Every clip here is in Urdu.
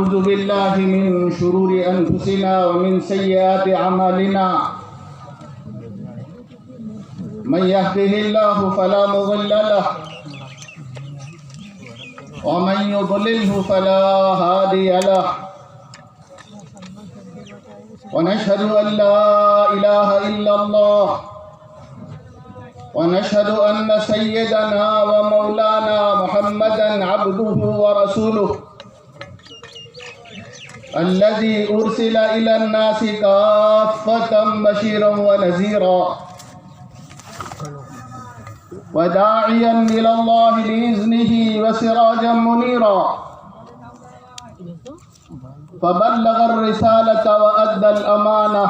ونعوذ بالله من شرور أنفسنا ومن سيئات أعمالنا من يهده الله فلا مضل له ومن يضلله فلا هادي له ونشهد أن لا إله إلا الله ونشهد أن سيدنا ومولانا محمدا عبده ورسوله الذي أرسل إلى الناس كافة بشيرا ونذيرا وداعيا إلى الله بإذنه وسراجا منيرا فبلغ الرسالة وأدى الأمانة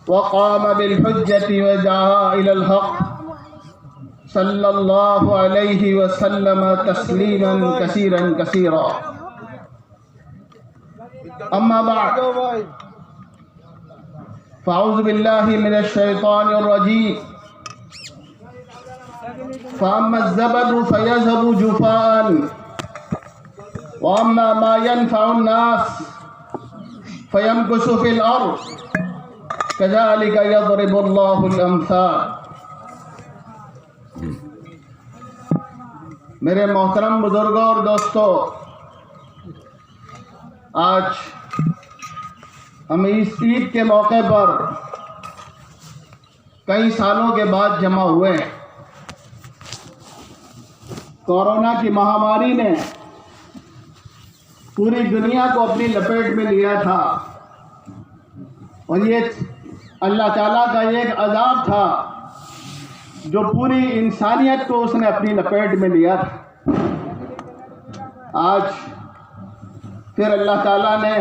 وقام بالحجة ودعا إلى الحق صلى الله عليه وسلم تسليما كثيرا كثيرا. أما بعد فأعوذ بالله من الشيطان الرجيم. فأما الزبد فيذهب جفاء وأما ما ينفع الناس فيمكث في الأرض كذلك يضرب الله الأمثال. میرے محترم بزرگوں اور دوستوں، آج ہم اس عید کے موقع پر کئی سالوں کے بعد جمع ہوئے ہیں. کورونا کی مہاماری نے پوری دنیا کو اپنی لپیٹ میں لیا تھا اور یہ اللہ تعالیٰ کا ایک عذاب تھا جو پوری انسانیت کو اس نے اپنی لپیٹ میں لیا تھا. آج پھر اللہ تعالیٰ نے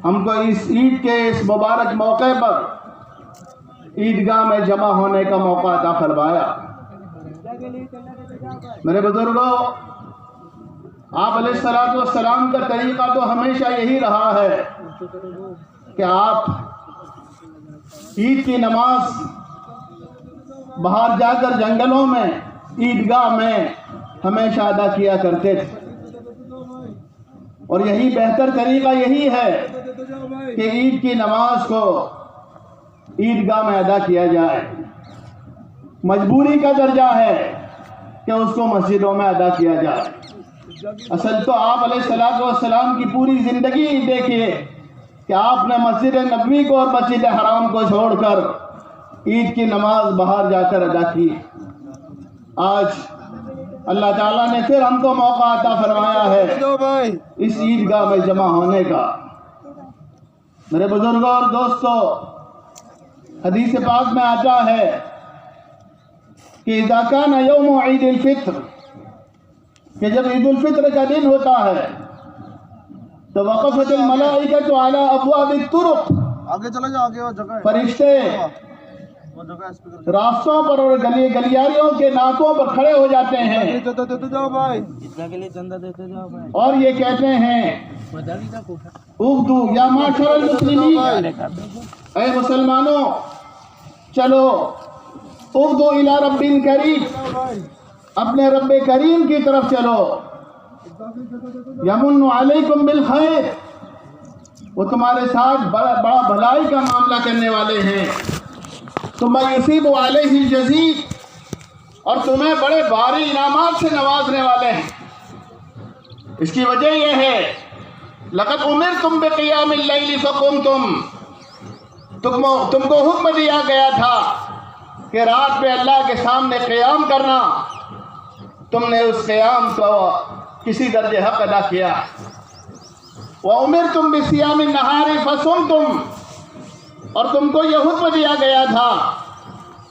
ہم کو اس عید کے اس مبارک موقع پر عیدگاہ میں جمع ہونے کا موقع عطا فرمایا. میرے بزرگوں، آپ علیہ الصلوۃ والسلام کا طریقہ تو ہمیشہ یہی رہا ہے کہ آپ عید کی نماز باہر جا کر جنگلوں میں عیدگاہ میں ہمیشہ ادا کیا کرتے تھے، اور یہی بہتر طریقہ یہی ہے کہ عید کی نماز کو عیدگاہ میں ادا کیا جائے. مجبوری کا درجہ ہے کہ اس کو مسجدوں میں ادا کیا جائے. اصل تو آپ علیہ الصلوۃ والسلام کی پوری زندگی دیکھیے کہ آپ نے مسجد نبوی کو اور مسجد حرام کو چھوڑ کر عید کی نماز باہر جا کر ادا کی. آج اللہ تعالیٰ نے پھر ہم کو موقع عطا فرمایا ہے اس عیدگاہ میں جمع ہونے کا. میرے بزرگوں اور دوستوں، حدیث پاک میں آتا ہے کہ اذا کان یوم عید الفطر، کہ جب عید الفطر کا دن ہوتا ہے تو وقفت الملائکۃ علی ابواب الطرق، آگے چلا جاؤ، آگے وہ جگہ ہے، فرشتے راستوں پر اور گلیاریوں کے ناکوں پر کھڑے ہو جاتے ہیں دیتے جاؤ بھائی، اور یہ کہتے ہیں اغدو یا معاشر المسلمین، اے مسلمانوں چلو اغدو الی رب کریم، اپنے رب کریم کی طرف چلو. یمن علیکم بالخیر، وہ تمہارے ساتھ بڑا بھلائی کا معاملہ کرنے والے ہیں. ثم یصیب علیہ الجزیل، اور تمہیں بڑے بھاری انعامات سے نوازنے والے ہیں. اس کی وجہ یہ ہے لقد امرتم بقیام اللیل فقمتم، تم کو حکم دیا گیا تھا کہ رات میں اللہ کے سامنے قیام کرنا، تم نے اس قیام کو کسی درجے حق ادا کیا. وَأُمِرْتُمْ بِصِيَامِ النَّهَارِ فَصُمْتُمْ، اور تم کو یہ حکم دیا گیا تھا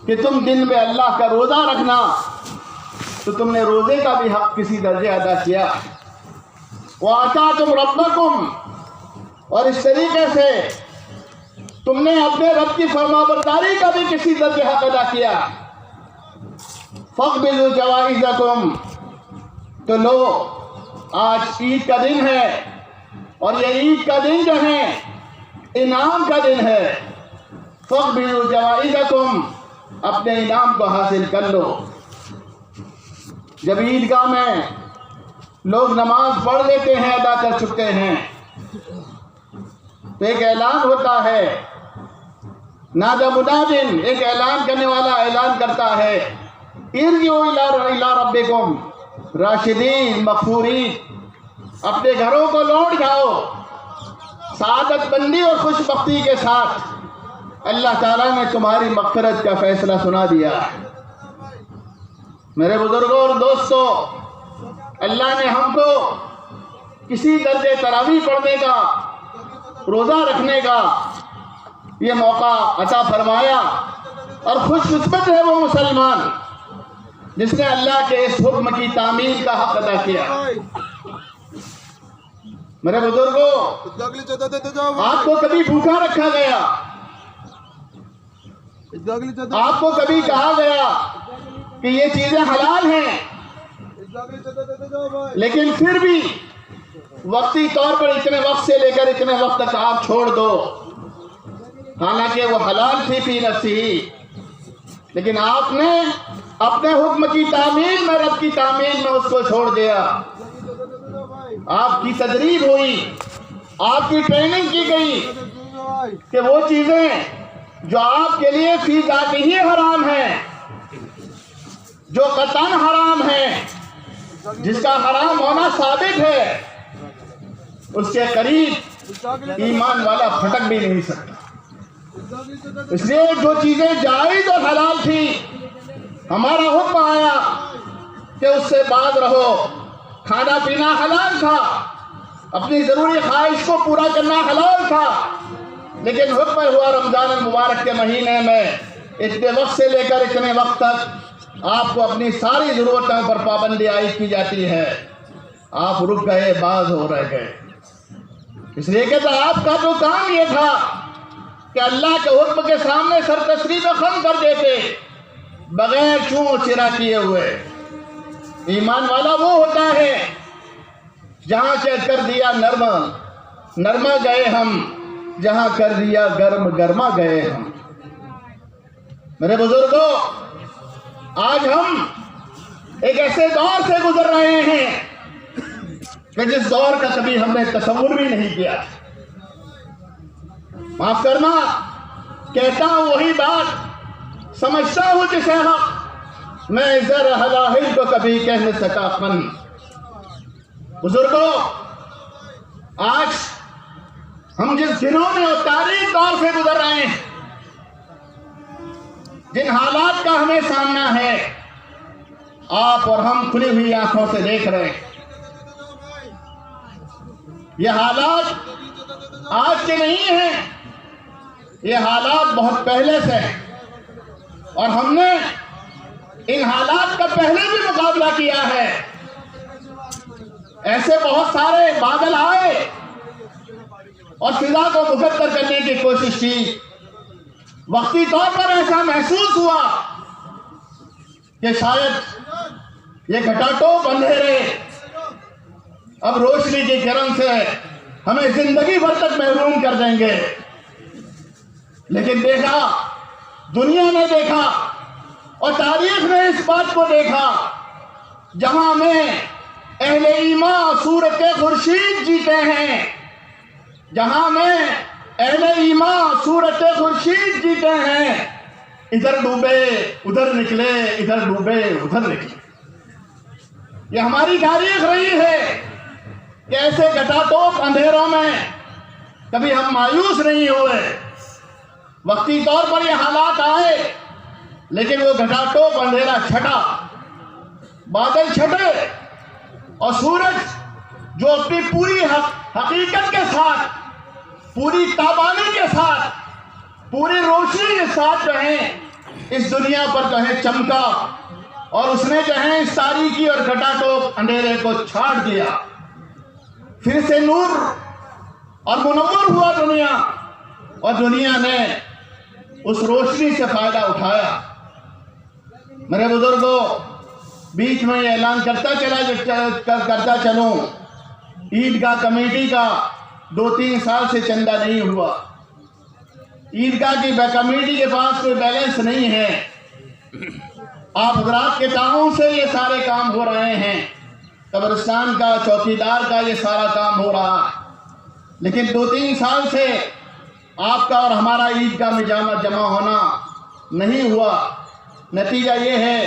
کہ تم دن میں اللہ کا روزہ رکھنا، تو تم نے روزے کا بھی حق کسی درجے ادا کیا. وَأَطَعْتُمْ رَبَّكُمْ، اور اس طریقے سے تم نے اپنے رب کی فرما برداری کا بھی کسی درجے حق ادا کیا. فَاقْبِضُوا جَوَائِزَكُمْ، تو لو آج عید کا دن ہے، اور یہ عید کا دن جو ہے انعام کا دن ہے. فَاقْبِضُوا جَوَائِزَكُمْ، اپنے انعام کو حاصل کر لو. جب عیدگاہ میں لوگ نماز پڑھ لیتے ہیں، ادا کر چکے ہیں، تو ایک اعلان ہوتا ہے، نادى مناد، ایک اعلان کرنے والا اعلان کرتا ہے، ارجعوا الی ربکم راشدین مغفورین، اپنے گھروں کو لوٹ جاؤ سعادت بندی اور خوش بختی کے ساتھ، اللہ تعالیٰ نے تمہاری مغفرت کا فیصلہ سنا دیا ہے۔ میرے بزرگوں اور دوستوں، اللہ نے ہم کو کسی درجے تراویح پڑھنے کا، روزہ رکھنے کا یہ موقع عطا فرمایا، اور خوش قسمت ہے وہ مسلمان جس نے اللہ کے اس حکم کی تعمیل کا حق ادا کیا۔ میرے بزرگوں، آپ کو کبھی بھوکا رکھا گیا، آپ کو کبھی کہا گیا کہ یہ چیزیں حلال ہیں، لیکن پھر بھی وقتی طور پر اتنے وقت سے لے کر اتنے وقت تک آپ چھوڑ دو، حالانکہ وہ حلال تھی فی نفسی، لیکن آپ نے اپنے حکم کی تعمیل میں، رب کی تعمیل میں اس کو چھوڑ دیا۔ آپ کی تدریب ہوئی، آپ کی ٹریننگ کی گئی کہ وہ چیزیں جو آپ کے لیے فی ذات ہی حرام ہیں، جو قطعاً حرام ہیں، جس کا حرام ہونا ثابت ہے، اس کے قریب ایمان والا پھٹک بھی نہیں سکتا۔ اس لیے جو چیزیں جائز اور حلال تھی، ہمارا حکم آیا کہ اس سے باز رہو۔ کھانا پینا حلال تھا، اپنی ضروری خواہش کو پورا کرنا حلال تھا، لیکن حکم ہوا رمضان المبارک کے مہینے میں اتنے وقت سے لے کر اتنے وقت تک آپ کو اپنی ساری ضرورتوں پر پابندی عائد کی جاتی ہے۔ آپ رک گئے، باز ہو رہ گئے، اس لیے کہ آپ کا جو کام یہ تھا کہ اللہ کے حکم کے سامنے سر تسلیم خم کر دیتے بغیر چوں چرا کیے ہوئے۔ ایمان والا وہ ہوتا ہے جہاں سے کر دیا نرما گئے ہم، جہاں کر دیا گرما گئے ہم۔ میرے بزرگوں، آج ہم ایک ایسے دور سے گزر رہے ہیں کہ جس دور کا کبھی ہم نے تصور بھی نہیں کیا۔ معاف کرنا، کہتا ہوں وہی بات، سمجھتا ہوں جسے حق، میں زر حلاہل کو کبھی کہہ نہ سکا فن۔ بزرگوں، آج ہم جس دنوں میں اور تاریخ دور سے گزر رہے ہیں، جن حالات کا ہمیں سامنا ہے، آپ اور ہم کھلی ہوئی آنکھوں سے دیکھ رہے ہیں۔ یہ حالات آج کے نہیں ہیں، یہ حالات بہت پہلے سے ہیں، اور ہم نے ان حالات کا پہلے بھی مقابلہ کیا ہے۔ ایسے بہت سارے بادل آئے اور فضا کو مقدر کرنے کی کوشش کی، وقتی طور پر ایسا محسوس ہوا کہ شاید یہ گھٹاٹوپ اندھیرے اب روشنی کی کرن سے ہمیں زندگی بھر تک محروم کر دیں گے، لیکن دیکھا، دنیا نے دیکھا اور تاریخ نے اس بات کو دیکھا، جہاں میں اہل ایمان صورت خورشید جیتے ہیں، جہاں میں اہل ایمان صورت خورشید جیتے ہیں، ادھر ڈوبے ادھر نکلے، ادھر ڈوبے ادھر نکلے۔ یہ ہماری تاریخ رہی ہے کہ ایسے گھٹاٹوپ اندھیروں میں کبھی ہم مایوس نہیں ہوئے۔ وقتی طور پر یہ حالات آئے، لیکن وہ گھٹاٹوپ اندھیرا چھٹا، بادل چھٹے، اور سورج جو اپنی پوری حقیقت کے ساتھ، پوری تابانی کے ساتھ، پوری روشنی کے ساتھ جو ہے اس دنیا پر جو ہے چمکا، اور اس نے جو ہے اس تاریکی اور گھٹاٹوپ اندھیرے کو چھاڑ دیا، پھر سے نور اور منور ہوا دنیا، اور دنیا نے اس روشنی سے فائدہ اٹھایا۔ میرے بزرگوں، بیچ میں یہ اعلان کرتا چلوں، عیدگاہ کمیٹی کا 2-3 سال سے چندہ نہیں ہوا، عیدگاہ کی کمیٹی کے پاس کوئی بیلنس نہیں ہے، آپ حضرات کے تعاون سے یہ سارے کام ہو رہے ہیں، قبرستان کا چوکیدار کا یہ سارا کام ہو رہا ہے، لیکن 2-3 سال سے آپ کا اور ہمارا عیدگاہ میں جمع ہونا نہیں ہوا۔ نتیجہ یہ ہے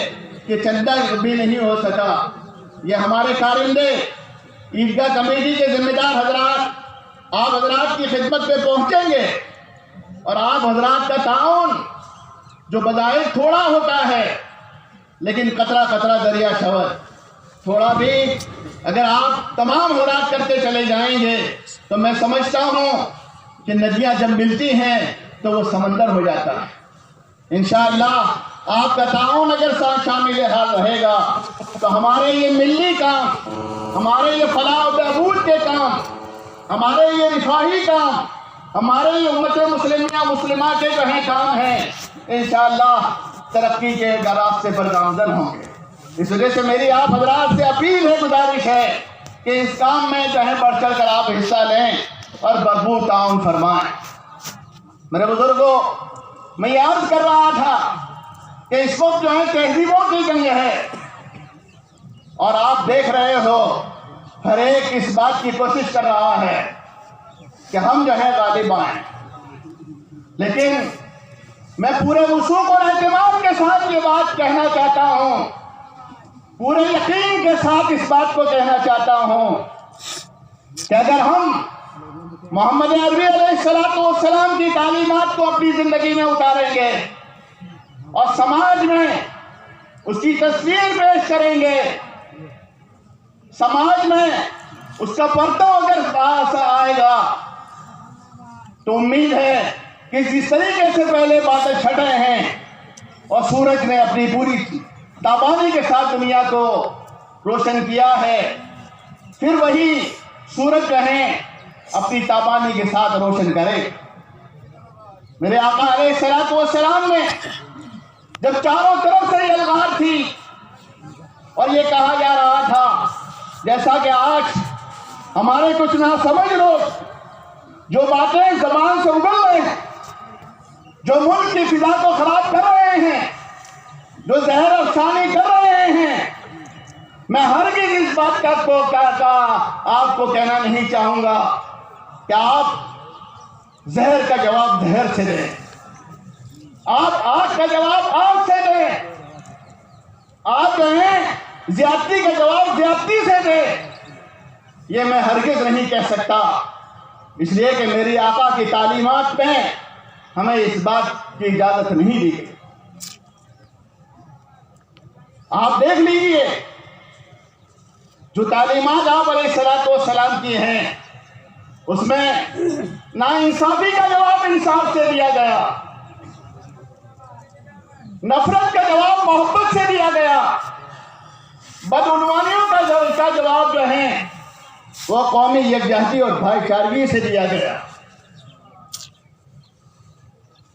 کہ چندہ بھی نہیں ہو سکا۔ یہ ہمارے کارندے عیدگاہ کمیٹی کے ذمہ دار حضرات آپ حضرات کی خدمت پہ پہنچیں گے، اور آپ حضرات کا تعاون جو بظاہر تھوڑا ہوتا ہے لیکن قطرہ قطرہ دریا شور، تھوڑا بھی اگر آپ تمام حضرات کرتے چلے جائیں گے تو میں سمجھتا ہوں کہ ندیاں جب ملتی ہیں تو وہ سمندر ہو جاتا ہے۔ انشاءاللہ آپ کا تعاون اگر شامل حال رہے گا تو ہمارے یہ ملی کام، ہمارے یہ فلاح و بہبود کے کام، ہمارے یہ رفاہی کام، ہمارے یہ امت مسلمہ کے جو ہیں کام ہیں، انشاءاللہ ترقی کے راستے پر گامزن ہوں گے۔ اس وجہ سے میری آپ حضرات سے اپیل ہے، گزارش ہے کہ اس کام میں جو ہے بڑھ چڑھ کر آپ حصہ لیں اور بھرپور تعاون فرمائیں۔ میرے بزرگوں، میں یہ عرض کر رہا تھا کہ اس وقت جو ہے تہذیبوں کی جنگ ہے، اور آپ دیکھ رہے ہو ہر ایک اس بات کی کوشش کر رہا ہے کہ ہم جو ہے غالب آئیں، لیکن میں پورے وثوق اور اعتماد کے ساتھ یہ بات کہنا چاہتا ہوں، پورے یقین کے ساتھ اس بات کو کہنا چاہتا ہوں کہ اگر ہم محمد عربی علیہ السلام کی تعلیمات کو اپنی زندگی میں اتاریں گے اور سماج میں اس کی تصویر پیش کریں گے، سماج میں اس کا پرتو اگر پاس آئے گا، تو امید ہے کہ جس طریقے سے پہلے بادل چھٹے ہیں اور سورج نے اپنی پوری تابانی کے ساتھ دنیا کو روشن کیا ہے، پھر وہی سورج جو ہے اپنی تابانی کے ساتھ روشن کرے۔ میرے آقا علیہ السلام نے جب چاروں طرف سے یہ الغار تھی اور یہ کہا جا رہا تھا، جیسا کہ آج ہمارے کچھ نہ سمجھ لوگ جو باتیں زبان سے اگل رہے ہیں، جو ملک کی فضا کو خراب کر رہے ہیں، جو زہر افشانی کر رہے ہیں، میں ہرگز اس بات کا آپ کو کہنا نہیں چاہوں گا کہ آپ زہر کا جواب زہر سے دیں، آپ آگ کا جواب آگ سے دیں، آپ جو ہیں زیادتی کا جواب زیادتی سے دیں، یہ میں ہرگز نہیں کہہ سکتا، اس لیے کہ میری آقا کی تعلیمات میں ہمیں اس بات کی اجازت نہیں دی گئی۔ آپ دیکھ لیجئے جو تعلیمات آپ علیہ السلام کی ہیں، اس میں ناانصافی کا جواب انصاف سے دیا گیا، نفرت کا جواب محبت سے دیا گیا، بدعنوانیوں کا جواب جو ہے وہ قومی یکجہتی اور بھائی چارگی سے دیا گیا،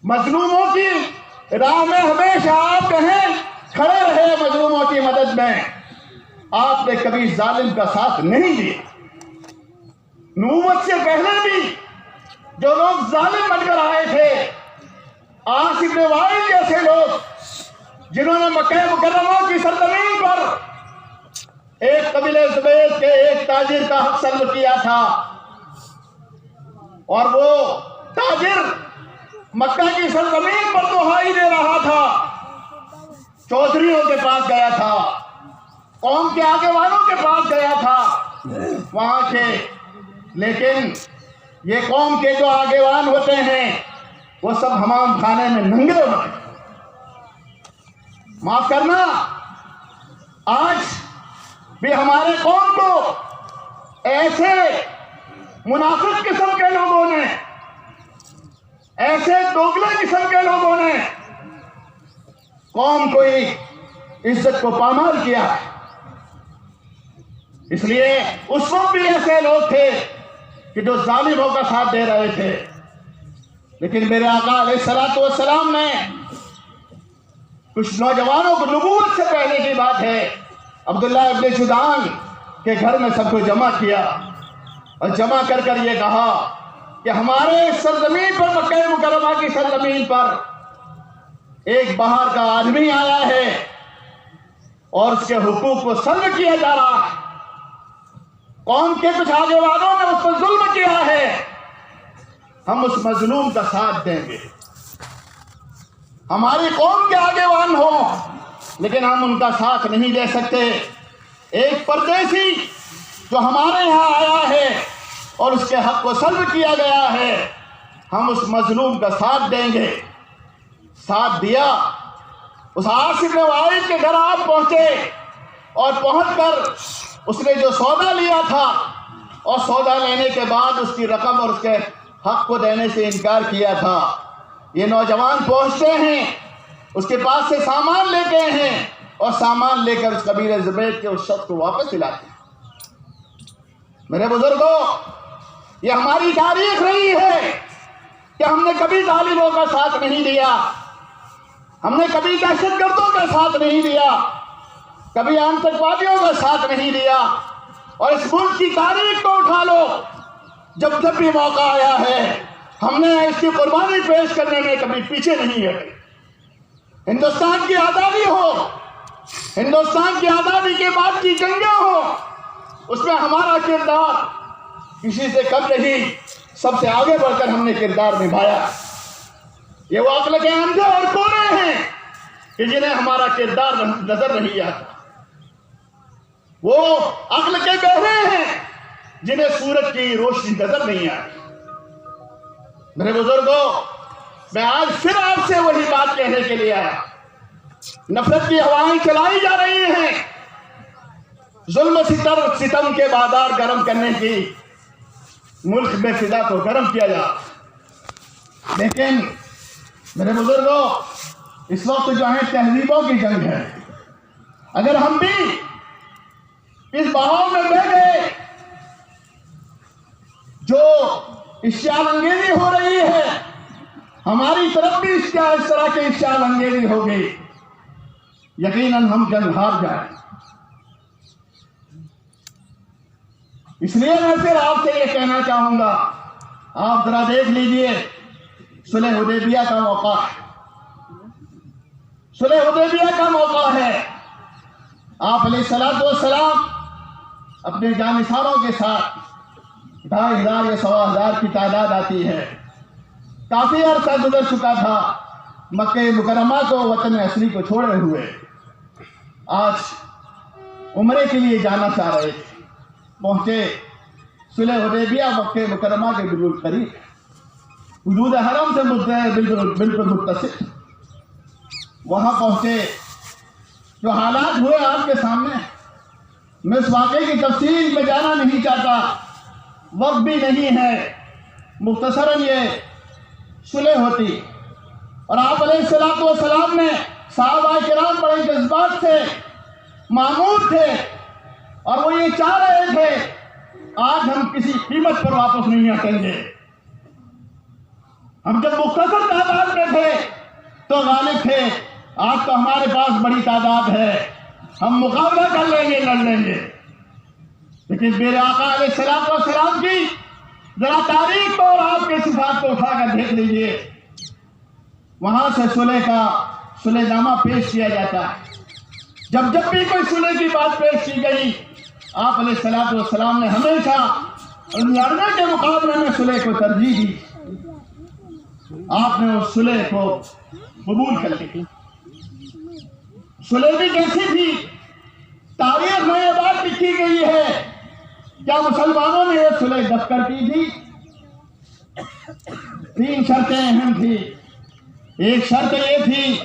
مظلوموں کی راہ میں ہمیشہ آپ کہیں کھڑے رہے، مظلوموں کی مدد میں آپ نے کبھی ظالم کا ساتھ نہیں دیا۔ نبوت سے پہلے بھی جو لوگ ظالم بن کر آئے تھے، عاص بن وائل جیسے لوگ جنہوں نے مکہ مکرمہ کی سرزمین پر ایک قبیلہ زبید کے ایک تاجر کا حق سلب کیا تھا، اور وہ تاجر مکہ کی سرزمین پر دہائی دے رہا تھا، چودھریوں کے پاس گیا تھا، قوم کے آگے والوں کے پاس گیا تھا وہاں کے، لیکن یہ قوم کے جو آگے وان ہوتے ہیں وہ سب حمام خانے میں ننگے ہوتے ہیں۔ معاف کرنا، آج بھی ہمارے قوم کو ایسے منافق قسم کے لوگوں نے، ایسے دوگلے قسم کے لوگوں نے قوم کو عزت کو پامال کیا ہے۔ اس لیے اس وقت بھی ایسے لوگ تھے کہ جو ظالموں کا ساتھ دے رہے تھے، لیکن میرے آقا علیہ السلام نے کچھ نوجوانوں کو، نبوت سے پہلے کی بات ہے، عبداللہ ابن جدعان کے گھر میں سب کو جمع کیا اور جمع کر کر یہ کہا کہ ہمارے سرزمین پر، مکہ مکرمہ کی سرزمین پر ایک باہر کا آدمی آیا ہے اور اس کے حقوق کو سلب کیا جا رہا ہے، قوم کے کچھ آگے والوں نے اس پر ظلم کیا ہے، ہم اس مظلوم کا ساتھ دیں گے۔ ہماری قوم کے آگے وان ہوں لیکن ہم ان کا ساتھ نہیں دے سکتے۔ ایک پردیسی جو ہمارے یہاں آیا ہے اور اس کے حق کو سلب کیا گیا ہے، ہم اس مظلوم کا ساتھ دیں گے۔ ساتھ دیا۔ اس عاصم بن وائل کے گھر آپ پہنچے اور پہنچ کر اس نے جو سودا لیا تھا اور سودا لینے کے بعد اس کی رقم اور اس کے حق کو دینے سے انکار کیا تھا، یہ نوجوان پہنچتے ہیں، اس کے پاس سے سامان لیتے ہیں اور سامان لے کر اس قبیلہ زبید کے اس شخص کو واپس دلاتے ہیں۔ میرے بزرگوں، یہ ہماری تاریخ رہی ہے کہ ہم نے کبھی ظالموں کا ساتھ نہیں دیا، ہم نے کبھی دہشت گردوں کا ساتھ نہیں دیا، کبھی آتنکوادیوں کا ساتھ نہیں دیا۔ اور اس ملک کی تاریخ کو اٹھا لو، جب بھی موقع آیا ہے ہم نے اس کی قربانی پیش کرنے میں کبھی پیچھے نہیں ہٹے۔ ہندوستان کی آزادی ہو، ہندوستان کی آزادی کے بعد کی جنگیں ہو، اس میں ہمارا کردار کسی سے کم نہیں، سب سے آگے بڑھ کر ہم نے کردار نبھایا۔ یہ وہ عقل کے اندھے اور کوڑے ہیں کہ جنہیں ہمارا کردار نظر نہیں آتا، وہ عقل کے بہرے ہیں جنہیں سورج کی روشنی نظر نہیں آتی۔ میرے بزرگوں، میں آج پھر آپ سے وہی بات کہنے کے لیے آیا۔ نفرت کی ہوائیں چلائی جا رہی ہیں، ظلم ستم کے بازار گرم کرنے کی، ملک میں فضا کو گرم کیا جا، لیکن میرے بزرگوں اس وقت جو ہے تہذیبوں کی جنگ ہے۔ اگر ہم بھی اس بہاؤ میں بہ گئے جو اشتعال انگیزی ہو رہی ہے، ہماری طرف بھی اس طرح کی اشتعال انگیزی ہوگی، یقیناً ہم جنگ ہار جائیں۔ اس لیے میں پھر آپ سے یہ کہنا چاہوں گا، آپ ذرا دیکھ لیجئے صلح حدیبیہ کا موقع ہے، صلح حدیبیہ کا موقع ہے۔ آپ علیہ الصلوۃ والسلام اپنے جانثاروں کے ساتھ 2500 یا 1000 کی تعداد آتی ہے۔ کافی عرصہ گزر چکا تھا مکہ مکرمہ کو وطن اصلی کو چھوڑے ہوئے، آج عمرے کے لیے جانا چاہ رہے تھے، پہنچے صلح حدیبیہ مکہ مکرمہ کے بالکل قریب، حدود حرم سے بالکل متصل۔ وہاں پہنچے، جو حالات ہوئے آپ کے سامنے، میں اس واقعے کی تفصیل میں جانا نہیں چاہتا، وقت بھی نہیں ہے، مختصراً یہ صلح ہوتی اور آپ علیہ الصلوۃ والسلام نے صحابہ کرام بڑے جذبات سے معمور تھے اور وہ یہ چاہ رہے تھے آج ہم کسی قیمت پر واپس نہیں ہٹیں گے۔ ہم جب مختصر تعداد میں تھے تو غالب تھے، آج تو ہمارے پاس بڑی تعداد ہے، ہم مقابلہ کر لیں گے، لڑ لیں گے۔ لیکن میرے آقا علیہ الصلوۃ والسلام کی ذرا تاریخ کو اور آپ کے صفات کو اٹھا کر دیکھ لیجئے، وہاں سے صلح نامہ پیش کیا جاتا ہے۔ جب بھی کوئی صلح کی بات پیش کی گئی، آپ علیہ الصلوۃ والسلام نے ہمیشہ لڑنے کے مقابلے میں صلح کو ترجیح دی۔ آپ نے اس صلح کو قبول کر لی۔ صلح بھی کیسی تھی؟ تاریخ میں یہ بات لکھی گئی ہے، کیا مسلمانوں نے یہ صلح دب کر کی تھی؟ 3 شرطیں اہم تھی۔ ایک شرط یہ تھی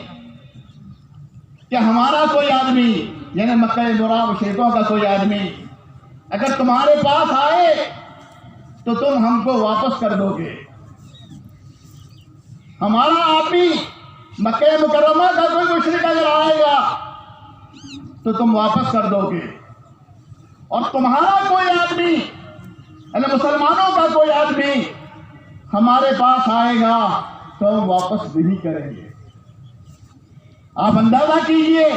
کہ ہمارا کوئی آدمی، یعنی مکہ معظم مشرکوں کا کوئی آدمی اگر تمہارے پاس آئے تو تم ہم کو واپس کر دو گے۔ ہمارا آدمی مکہ مکرمہ کا کوئی مشرک اگر آئے گا تو تم واپس کر دو گے، اور تمہارا کوئی آدمی یعنی مسلمانوں کا کوئی آدمی ہمارے پاس آئے گا تو ہم واپس بھی کریں گے۔ آپ اندازہ کیجئے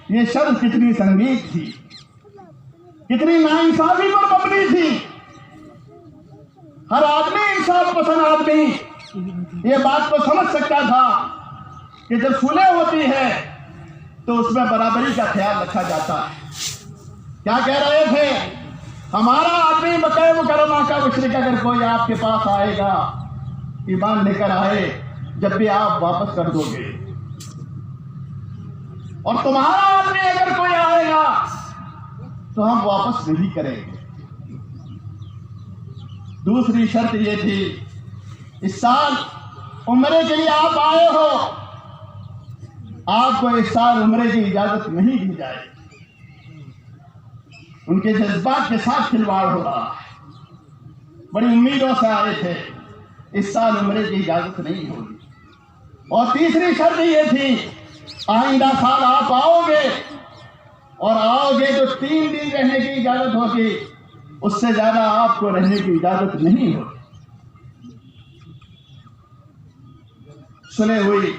یہ شرط کتنی سنگین تھی، کتنی ناانصافی پر مبنی تھی۔ ہر آدمی، انصاف پسند آدمی یہ بات کو سمجھ سکتا تھا کہ جب صلح ہوتی ہے تو اس میں برابری کا خیال رکھا جاتا ہے۔ کیا کہہ رہے تھے؟ ہمارا آدمی مکہ مکرمہ کا مشرک اگر کوئی آپ کے پاس آئے گا، ایمان لے کر آئے، جب بھی آپ واپس کر دو گے، اور تمہارا آدمی اگر کوئی آئے گا تو ہم واپس نہیں کریں گے۔ دوسری شرط یہ تھی، اس سال عمرے کے لیے آپ آئے ہو، آپ کو اس سال عمرے کی اجازت نہیں دی جائے۔ ان کے جذبات کے ساتھ کھلواڑ ہو رہا ہے، بڑی امیدوں سے آئے تھے، اس سال عمرے کی اجازت نہیں ہوگی۔ اور تیسری شرط یہ تھی، آئندہ سال آپ آؤ گے، اور آؤ گے تو 3 دن رہنے کی اجازت ہوگی، اس سے زیادہ آپ کو رہنے کی اجازت نہیں ہوگی۔ صلح ہوئی،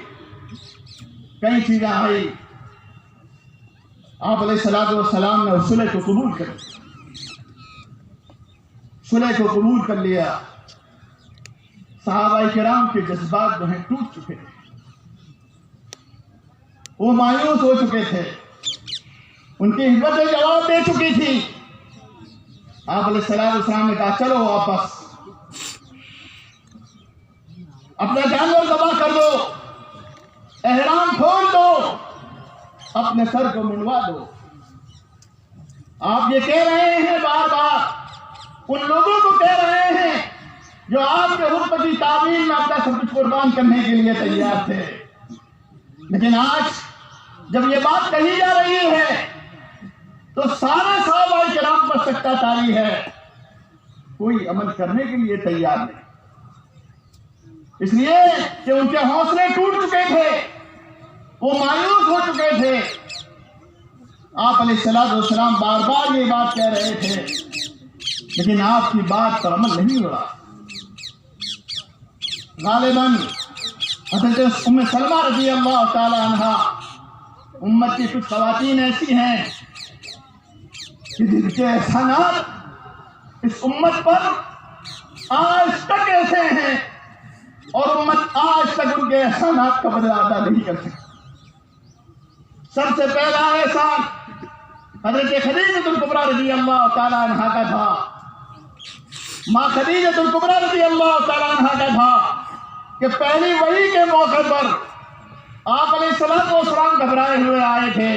کئی چیزیں آئی، آپ علیہ الصلوۃ والسلام نے صلح کو قبول کر لیا، صلح کو قبول کر لیا۔ صحابہ کرام کے جذبات جو ہیں ٹوٹ چکے تھے، وہ مایوس ہو چکے تھے، ان کی ہمت جواب دے چکی تھی۔ آپ علیہ الصلوۃ والسلام نے کہا چلو واپس، اپنا جانور ذبح کر دو، احرام کھول دو، اپنے سر کو منڈوا دو۔ آپ یہ کہہ رہے ہیں بار بار، ان لوگوں کو کہہ رہے ہیں جو آپ کے حکم کی تعمیل میں اپنا سب کچھ قربان کرنے کے لیے تیار تھے، لیکن آج جب یہ بات کہی جا رہی ہے تو سارے صحابہ کرام پر سکتہ طاری ہے، کوئی عمل کرنے کے لیے تیار نہیں، اس لیے کہ ان کے حوصلے ٹوٹ چکے تھے، وہ مایوس ہو چکے تھے۔ آپ علیہ الصلوۃ والسلام بار بار یہ بات کہہ رہے تھے، لیکن آپ کی بات پر عمل نہیں ہو رہا۔ غالباً حضرت ام سلمہ رضی اللہ تعالی عنہا، امت کی کچھ خواتین ایسی ہیں کہ جن کے احسانات اس امت پر آج تک ایسے ہیں، اور امت آج تک ان کے احسانات کا بدلہ ادا نہیں کر سکتی۔ سب سے پہلا احسان حضرت خدیجہ الکبریٰ رضی اللہ تعالی عنہا کا تھا، ماں خدیجہ الکبریٰ رضی اللہ تعالی عنہا کا تھا کہ پہلی وحی کے موقع پر آپ علیہ الصلوۃ والسلام گھبرائے ہوئے آئے تھے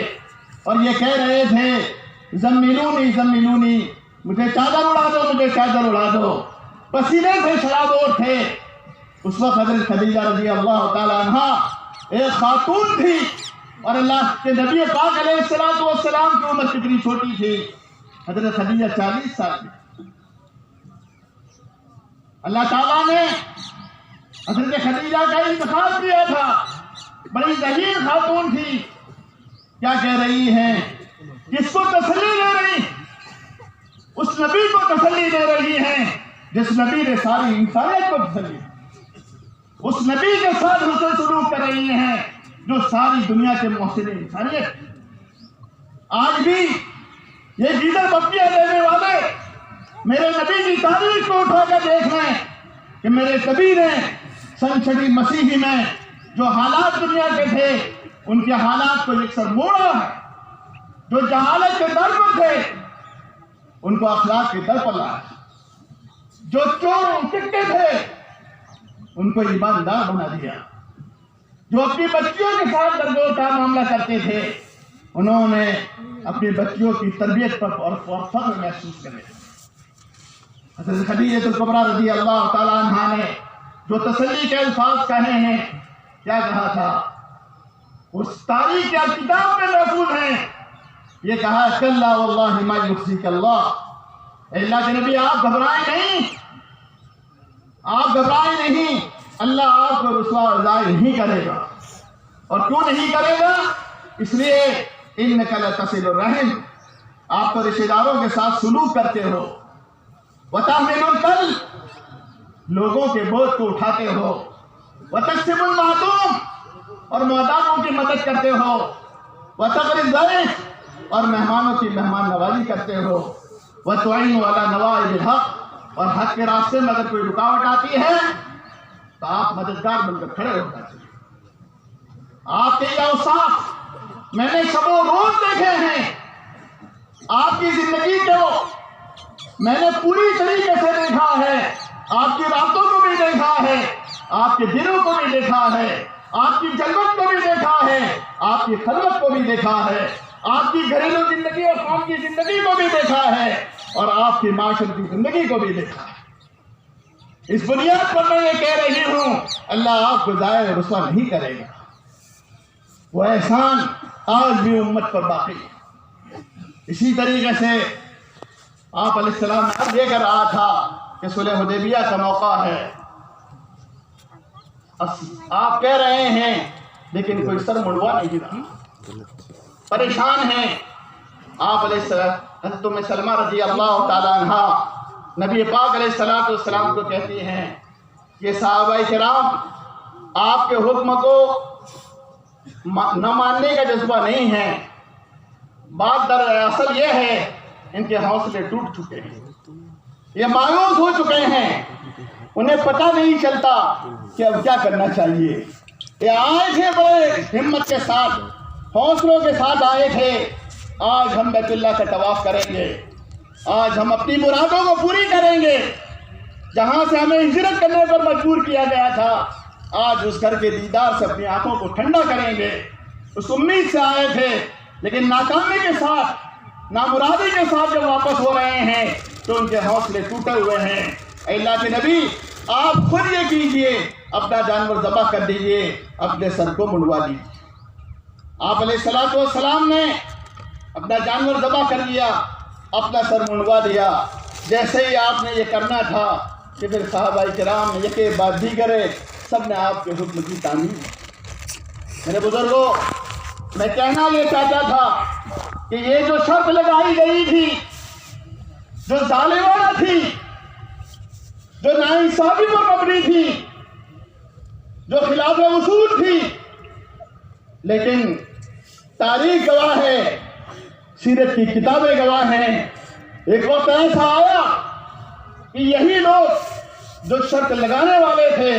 اور یہ کہہ رہے تھے زملونی زملونی، مجھے چادر اڑا دو، مجھے چادر اڑا دو، پسینے سے شرابور تھے۔ اس وقت حضرت خدیجہ رضی اللہ تعالی عنہا ایک خاتون تھی، اور اللہ کے نبی پاک علیہ الصلوۃ والسلام کی عمر کتنی چھوٹی تھی، حضرت خدیجہ 40 سال کی۔ اللہ تعالیٰ نے حضرت خدیجہ کا انتخاب کیا تھا، بڑی ذہین خاتون تھی۔ کیا کہہ رہی ہیں؟ کس کو تسلی دے رہی؟ اس نبی کو تسلی دے رہی ہیں جس نبی نے ساری انسانیت کو تسلی دی، اس نبی کے ساتھ حسن سلوک کر رہی ہیں جو ساری دنیا کے محسن انسانیت۔ آج بھی یہ گیدڑ بکیاں دینے والے میرے نبی کی تاریخ کو اٹھا کر دیکھ لیں کہ میرے نبی نے سنچڑی مسیحی میں جو حالات دنیا کے تھے، ان کے حالات کو یکسر موڑا ہے۔ جو جہالت کے در پر تھے ان کو اخلاق کے در پر لایا، جو چور چکے تھے ان کو ایماندار بنا دیا، جو اپنی بچیوں کے ساتھ درگور کا معاملہ کرتے تھے انہوں نے اپنی بچیوں کی تربیت پر اور فخر محسوس کرے۔ حضرت خدیجہ الکبریٰ رضی اللہ تعالی عنہا نے جو تسلی کے الفاظ کہے ہیں، کیا کہا تھا؟ اس تاریخ یا کتاب میں محفوظ ہیں۔ یہ کہا کلا واللہ ما یخزیک اللہ، اے اللہ کے نبی آپ گھبرائیں نہیں، آپ گھبرائیں نہیں، اللہ آپ کو رسوا و ضائع نہیں کرے گا۔ اور کیوں نہیں کرے گا؟ اس لیے انک لتصل الرحم، آپ تو رشتہ داروں کے ساتھ سلوک کرتے ہو، وتحمل الکل، لوگوں کے بوجھ کو اٹھاتے ہو، وتکسب المعدوم، اور محتاجوں کی مدد کرتے ہو، وتقری الضیف، اور مہمانوں کی مہمان نوازی کرتے ہو، وتعین علی نوائب الحق، اور حق کے راستے میں اگر کوئی رکاوٹ آتی ہے تو آپ مددگار بن کر کھڑے ہو جاتے ہیں۔ آپ کے یہ اوصاف میں نے شب و روز دیکھے ہیں۔ آپ کی زندگی کو میں نے پوری طریقے سے دیکھا ہے، آپ کی راتوں کو بھی دیکھا ہے، آپ کے دنوں کو بھی دیکھا ہے، آپ کی جلوت کو بھی دیکھا ہے، آپ کی خلوت کو بھی دیکھا ہے، آپ کی گھریلو زندگی اور قوم کی زندگی کو بھی دیکھا ہے، اور آپ کی معاشرتی زندگی کو بھی دیکھا ہے۔ اس بنیاد پر میں یہ کہہ رہی ہوں، اللہ آپ کو ضائع اور رسوا نہیں کرے گا۔ وہ احسان آج بھی امت پر باقی ہے۔ اسی طریقے سے آپ علیہ السلام اب لے کر رہا تھا کہ صلح حدیبیہ کا موقع ہے، آپ کہہ رہے ہیں لیکن کوئی سر منڈوا نہیں رہا، پریشان ہیں۔ آپ علیہ السلام حضرت ام سلمہ رضی اللہ تعالی عنہ نبی پاک علیہ السلام کو کہتی ہیں کہ صحابہ کرام آپ کے حکم کو نہ ماننے کا جذبہ نہیں ہے، بات دراصل یہ ہے ان کے حوصلے ٹوٹ چکے ہیں، یہ مایوس ہو چکے ہیں، انہیں پتہ نہیں چلتا کہ اب کیا کرنا چاہیے۔ یہ آئے تھے بڑے ہمت کے ساتھ، حوصلوں کے ساتھ آئے تھے، آج ہم بیت اللہ کا طواف کریں گے، آج ہم اپنی مرادوں کو پوری کریں گے، جہاں سے ہمیں ہجرت کرنے پر مجبور کیا گیا تھا، آج اس گھر کے دیدار سے اپنی آنکھوں کو ٹھنڈا کریں گے۔ اس امید سے آئے تھے، لیکن ناکامی کے ساتھ، نامرادی کے ساتھ جب واپس ہو رہے ہیں تو ان کے حوصلے ٹوٹے ہوئے ہیں۔ اے اللہ کے نبی، آپ خود یہ کیجئے، اپنا جانور ذبح کر دیجئے، اپنے سر کو منڈوا دیجئے۔ آپ علیہ السلام نے اپنا جانور ذبح کر لیا، اپنا سر منڈوا دیا۔ جیسے ہی آپ نے یہ کرنا تھا کہ پھر صحابہ کرام نے یکے بعد دیگرے سب نے آپ کے حکم کی تعمیر کی۔ میرے بزرگوں، میں کہنا یہ چاہتا تھا کہ یہ جو شرط لگائی گئی تھی، جو ظالمانہ تھی، جو ناانصافی پر مبنی تھی، جو خلاف اصول تھی، لیکن تاریخ گواہ ہے، سیرت کی کتابیں گواہ ہیں، ایک وقت ایسا آیا کہ یہی لوگ جو شرط لگانے والے تھے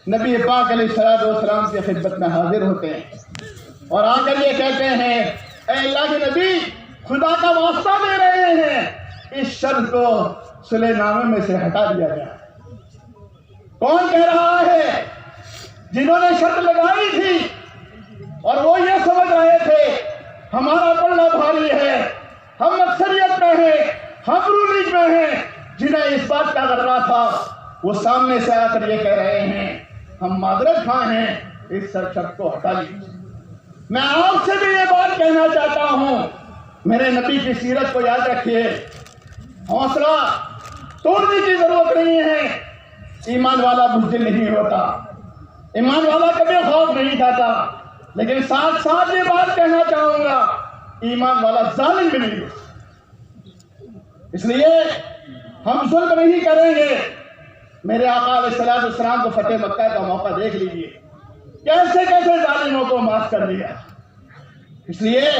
نبی پاک علیہ السلام کی خدمت میں حاضر ہوتے ہیں اور آ کر یہ کہتے ہیں، اے اللہ کے نبی، خدا کا واسطہ دے رہے ہیں، اس شرط کو صلح نامے میں سے ہٹا دیا گیا۔ کون کہہ رہا ہے؟ جنہوں نے شرط لگائی تھی اور وہ یہ سمجھ رہے تھے ہمارا پلڑا بھاری ہے، ہم اکثریت میں ہیں، ہم رولیج میں ہیں، جنہیں اس بات کا غرہ تھا وہ سامنے سے آ کر یہ کہہ رہے ہیں ہم معذرت خواہ ہیں، اس شرط کو ہٹا لیجیے۔ میں آپ سے بھی یہ بات کہنا چاہتا ہوں، میرے نبی کی سیرت کو یاد رکھیے، حوصلہ توڑنے کی ضرورت نہیں ہے۔ ایمان والا بزدل نہیں ہوتا، ایمان والا کبھی خوف نہیں کھاتا، لیکن ساتھ ساتھ یہ بات کہنا چاہوں گا، ایمان والا ظالم بھی نہیں ہوتا۔ اس لیے ہم ظلم نہیں کریں گے۔ میرے آقا علیہ السلام کو فتح مکہ کا موقع دیکھ لیجئے، کیسے کیسے ظالموں کو معاف کر دیا۔ اس لیے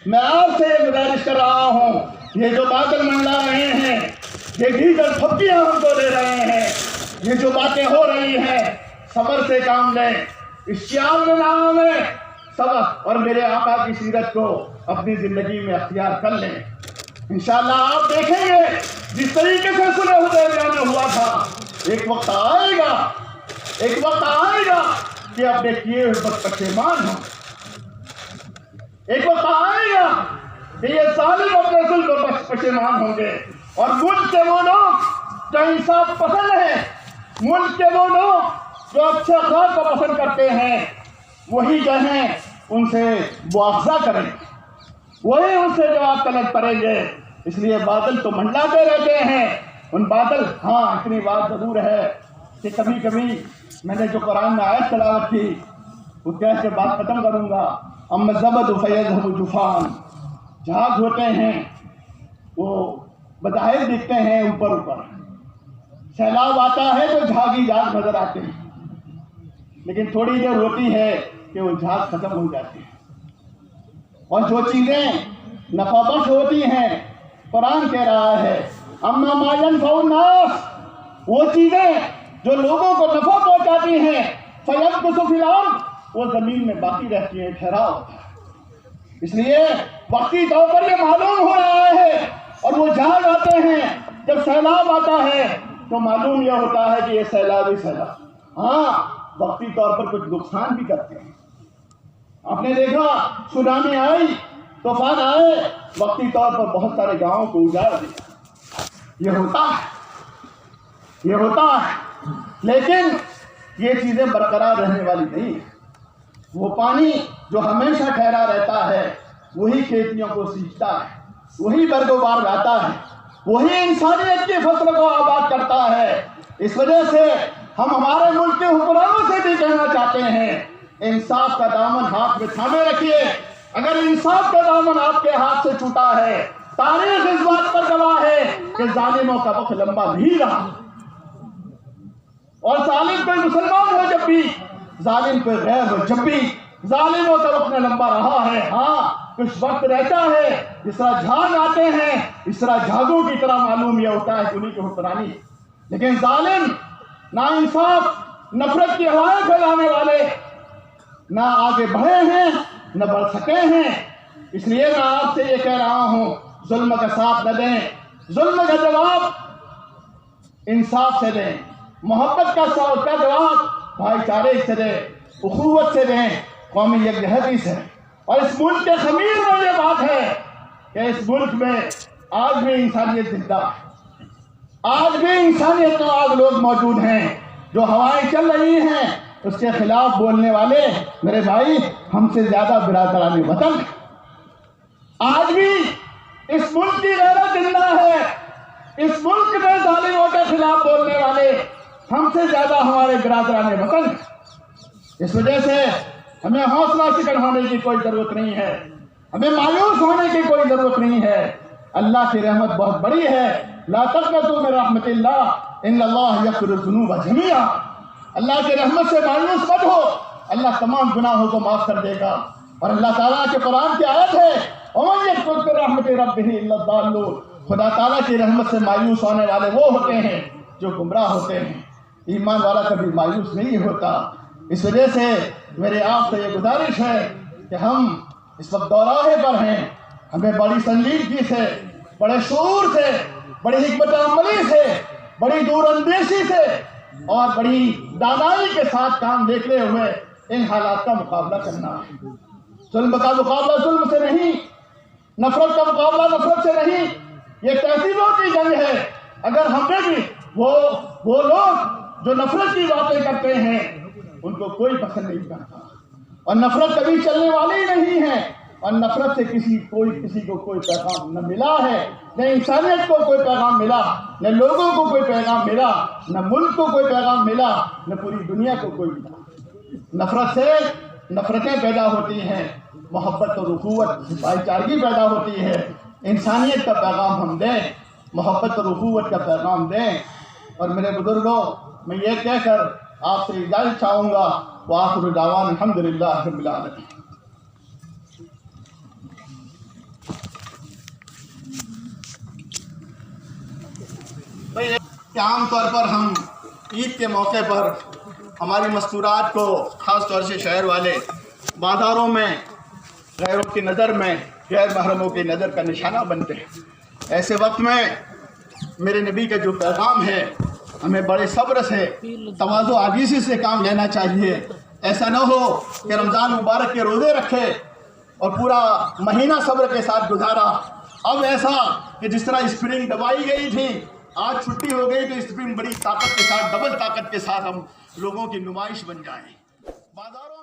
میں آپ سے یہ گزارش کر رہا ہوں، یہ جو بادل منڈلا رہے ہیں، یہ گیدڑ تھپکیاں ہم کو دے رہے ہیں، یہ جو باتیں ہو رہی ہیں، صبر سے کام لیں، اشتعال میں نہ آئیں، سبق اور میرے آقا کی سیرت کو اپنی زندگی میں اختیار کر لیں۔ انشاءاللہ آپ دیکھیں گے جس طریقے سے صلح حدیبیہ میں ہوا تھا، ایک وقت آئے گا، ایک وقت آئے گا کہ اپنے کیے ہوئے پر پشیمان ہوں، ایک وقت آئے گا کہ یہ ظالم اپنے ظلم پر پشیمان ہوں گے، اور ملک کے وہ لوگ جو انصاف پسند ہیں، ملک کے وہ لوگ جو اچھے اخلاق کو پسند کرتے ہیں، وہی جو ہیں ان سے مواخذہ کریں، وہی ان سے جواب طلب کریں گے۔ اس لیے بادل تو منڈلاتے رہتے ہیں، ان بادل، ہاں اتنی بات ضرور ہے کہ کبھی کبھی میں نے جو قرآن میں آیت تلاوت کی وہ کہہ کے بات ختم کروں گا، اما الزبد فیذهب جفان، جھاگ ہوتے ہیں وہ بظاہر دکھتے ہیں اوپر اوپر، سیلاب آتا ہے تو جھاگی جھاگ نظر آتے ہیں، لیکن تھوڑی دیر ہوتی ہے کہ وہ جھاگ ختم ہو جاتی ہے، اور جو چیزیں نفع بخش ہوتی ہیں، قرآن کہہ رہا ہے اما ما ينفع الناس، وہ چیزیں جو لوگوں کو نفع پہنچاتی ہیں، فیمکث فی الارض، وہ زمین میں باقی رہتی ہیں، ٹھہراؤ ہوتا ہے۔ اس لیے وقتی طور پر یہ معلوم ہو رہا ہے اور وہ جھاگ آتے ہیں، جب سیلاب آتا ہے تو معلوم یہ ہوتا ہے کہ یہ سیلاب ہی سیلاب، ہاں وقتی طور پر کچھ نقصان بھی کرتے ہیں۔ آپ نے دیکھا سونامی آئی، طوفان آئے، وقتی طور پر بہت سارے گاؤں کو اجاڑ دیا۔ یہ ہوتا ہے، لیکن یہ چیزیں برقرار رہنے والی نہیں ہیں۔ وہ پانی جو ہمیشہ ٹھہرا رہتا ہے وہی کھیتیوں کو سینچتا ہے، وہی برگ و بار لاتا ہے، وہی انسانیت کی فصل کو آباد کرتا ہے۔ اس وجہ سے ہم ہمارے ملک کے حکمرانوں سے بھی کہنا چاہتے ہیں، انصاف کا دامن ہاتھ میں تھامے رکھیے۔ اگر انصاف کا دامن آپ کے ہاتھ سے چھوٹا ہے، تاریخ اس بات پر گواہ ہے کہ ظالموں کا وقت لمبا نہیں رہا، اور ظالم پہ مسلمان ہو جب بھی، ظالم پہ غیر ہو جب بھی، ظالموں کا وقت لمبا رہا ہے۔ ہاں کچھ وقت رہتا ہے، جس طرح جھاگ آتے ہیں اس طرح جھاگوں کی طرح معلوم یہ ہوتا ہے کہ انہیں کی حکمرانی، لیکن ظالم، ناانصاف، نفرت کی ہوائیں پھیلانے والے نہ آگے بڑھے ہیں نہ بڑھ سکے ہیں۔ اس لیے میں آپ سے یہ کہہ رہا ہوں، ظلم کا ساتھ نہ دیں، ظلم کا جواب انصاف سے دیں، محبت کا جواب بھائی چارے سے دیں، اخوت سے دیں، قومی یکجہتی سے۔ اور اس ملک کے خمیر میں یہ بات ہے کہ اس ملک میں آج بھی انسانیت زندہ ہے، آج بھی انسانیت کے آج لوگ موجود ہیں۔ جو ہوائیں چل رہی ہیں اس کے خلاف بولنے والے میرے بھائی ہم سے زیادہ برادران وطن، آج بھی اس ملک کی غیرت زندہ ہے۔ اس ملک میں ظالموں کے خلاف بولنے والے ہم سے زیادہ ہمارے برادران وطن۔ اس وجہ سے ہمیں حوصلہ شکن ہونے کی کوئی ضرورت نہیں ہے، ہمیں مایوس ہونے کی کوئی ضرورت نہیں ہے۔ اللہ کی رحمت بہت بڑی ہے، لا تقنطوا من رحمت اللہ ان اللہ یغفر الذنوب جميعا۔ اللہ کی رحمت سے مایوس مت ہو، اللہ تمام گناہوں کو معاف کر دے گا۔ اور اللہ تعالیٰ کے قرآن کی آیت ہے، ومن یقنط من رحمت ربہ الا الضالون۔ خدا تعالیٰ کی رحمت سے مایوس ہونے والے وہ ہوتے ہیں جو گمراہ ہوتے ہیں، ایمان والا کبھی مایوس نہیں ہوتا۔ اس وجہ سے میرے آپ سے یہ گزارش ہے کہ ہم اس وقت دوراہے پر ہیں، ہمیں بڑی سنجیدگی سے، بڑے شعور سے، بڑی حکمت عملی سے، بڑی دور اندیشی سے اور بڑی دانائی کے ساتھ کام دیکھتے ہوئے ان حالات کا مقابلہ کرنا ہے۔ ظلم کا مقابلہ ظلم سے نہیں، نفرت کا مقابلہ نفرت سے نہیں، یہ تہذیبوں کی جنگ ہے۔ اگر ہم نے بھی وہ لوگ جو نفرت کی باتیں کرتے ہیں ان کو کوئی پسند نہیں کرتا، اور نفرت کبھی چلنے والی نہیں ہے، اور نفرت سے کسی کو کوئی پیغام نہ ملا ہے، نہ انسانیت کو کوئی پیغام ملا، نہ لوگوں کو کوئی پیغام ملا، نہ ملک کو کوئی پیغام ملا، نہ پوری دنیا کو کوئی ملا۔ نفرت سے نفرتیں پیدا ہوتی ہیں، محبت اور اخوت بھائی چارگی پیدا ہوتی ہے۔ انسانیت کا پیغام ہم دیں، محبت اور اخوت کا پیغام دیں۔ اور میرے بزرگوں، میں یہ کہہ کر آپ سے اجازت چاہوں گا، وآخر دعوانا الحمدللہ رب العالمین۔ کہ عام طور پر ہم عید کے موقع پر ہماری مستورات کو خاص طور سے شہر والے بازاروں میں غیروں کی نظر میں، غیر محرموں کی نظر کا نشانہ بنتے ہیں۔ ایسے وقت میں میرے نبی کا جو پیغام ہے، ہمیں بڑے صبر سے، تواضع و عاجزی سے کام لینا چاہیے۔ ایسا نہ ہو کہ رمضان مبارک کے روزے رکھے اور پورا مہینہ صبر کے ساتھ گزارا، اب ایسا کہ جس طرح اسپرنگ دبائی گئی تھی، آج چھٹی ہو گئی تو اسپرنگ بڑی طاقت کے ساتھ، ڈبل طاقت کے ساتھ ہم لوگوں کی نمائش بن جائیں۔ بازاروں